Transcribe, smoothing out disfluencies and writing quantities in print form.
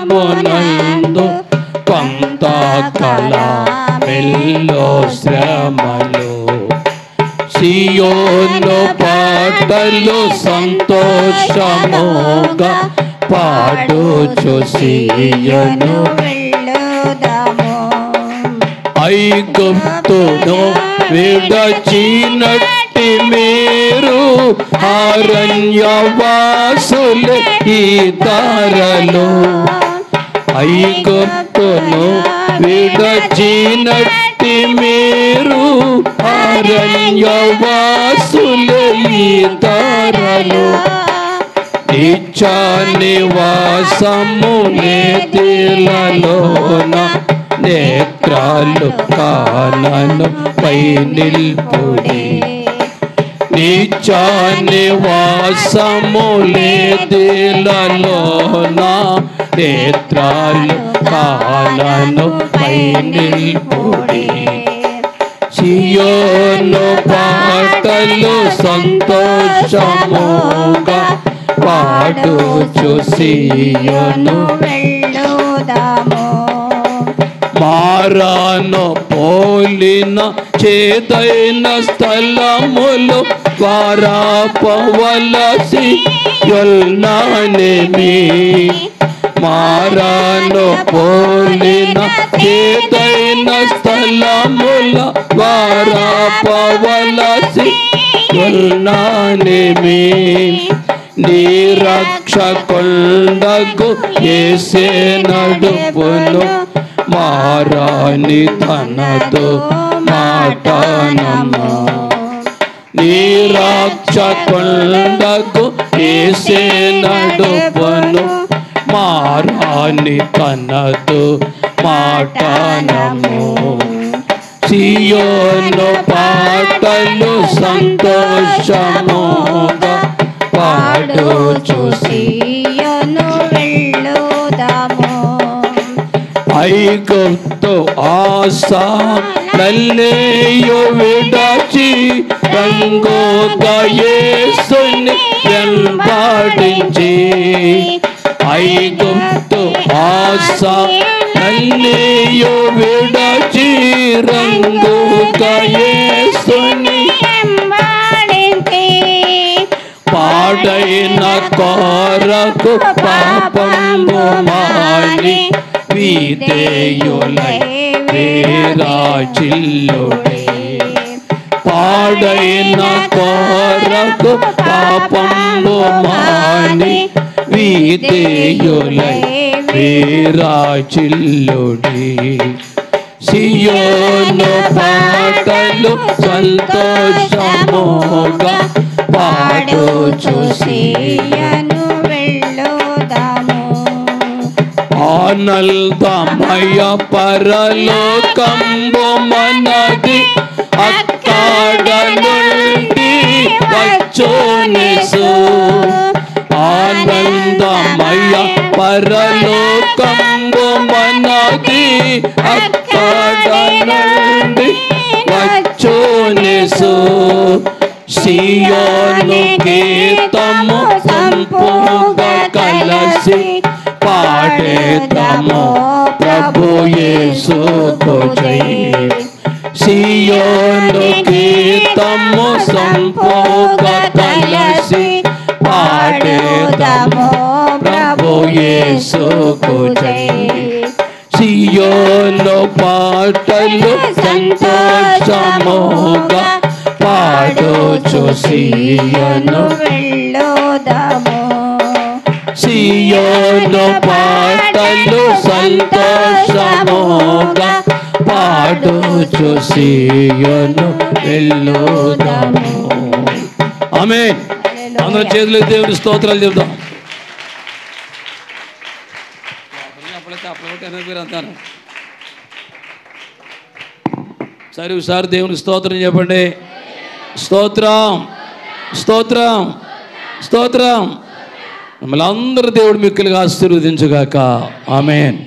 కాలమునందు కొంతకాలమెల్లో శ్రమలు సియోను పాటలు సంతోషముగా పాడుచు సియోను వెళ్ళుదాము. ఐగుప్తును విడచినట్టి మీరు అరణ్యవాసులే ఈ దారలో. ఐగుప్తును విడచినట్టి మీరు అరణ్యవాసులే ఈ దారలో. నిత్య నివాసము నేతిలలోన నేత్రాలు కానను పై నిల్పుడి. నిత్య నివాసము నేతిలలోన నేత్రాలు కానను పై నిల్పుడి. సియోను పాటలు సంతోషముగా పాడుచు సియోను వెళ్ళుదాము. మారాను పోలిన చేదైన స్థలములు వారాపవలసి యొల్నానేమి. మారాను పోలిన చేదైన స్థలముల వారాపవలసి యొల్నానేమి. నిరక్షకుండగు యేసే నడుపును మారాని తనదు మాటనము. నిరక్షకుండగు యేసే నడుపును మారాని తనదు మాటనము. సియోను పాటలు సంతోషముగా పాడుచు సియోను వెళ్ళుదాము. ఐగుప్తు ఆశా నల్లేయు విడచి రంగుగా యేసుని వెంబడించి. ఐగుప్తు ఆశా నల్లేయు విడచి రంగుగా యేసుని వెంబడించి. పాడైన కొరకు పాపంబు మాని విధేయులై విరాజిల్లుడి. పాడైన కొరకు పాపంబు మాని విధేయులై విరాజిల్లుడి. సియోను పాటలు సంతోషముగా పాడుచు సియోను వెళ్ళుదాము. ఆనందమయ పరలోకంబు మనది అక్కడ నుండి వచ్చునేసు. ఆనందమయ పరలోకంబు మనది అక్కడ నుండి వచ్చునేసు. సియోను గీతము సంపూగా కలసి పాడేదము ప్రభు యేసుకు జై. సియోను గీతము సంపూగా కలసి పాడేదము ప్రభు యేసుకు జై. సియోను పాటలు సంతోషముగా పాడుచు సియోను వెళ్ళుదాము. సియోను పాటలు సంతోషముగా పాడుచు సియోను వెళ్ళుదాము. ఆమేన్. అందరూ చేతులు దేవుని స్తోత్రాలు చెప్దాం. సరే ఒకసారి దేవుని స్తోత్రం చెప్పండి. స్తోత్రం స్తోత్రం స్తోత్రం. మిమ్మల్ని అందరూ దేవుడు మిక్కులుగా ఆశీర్వదించుగాక. ఆమేన్.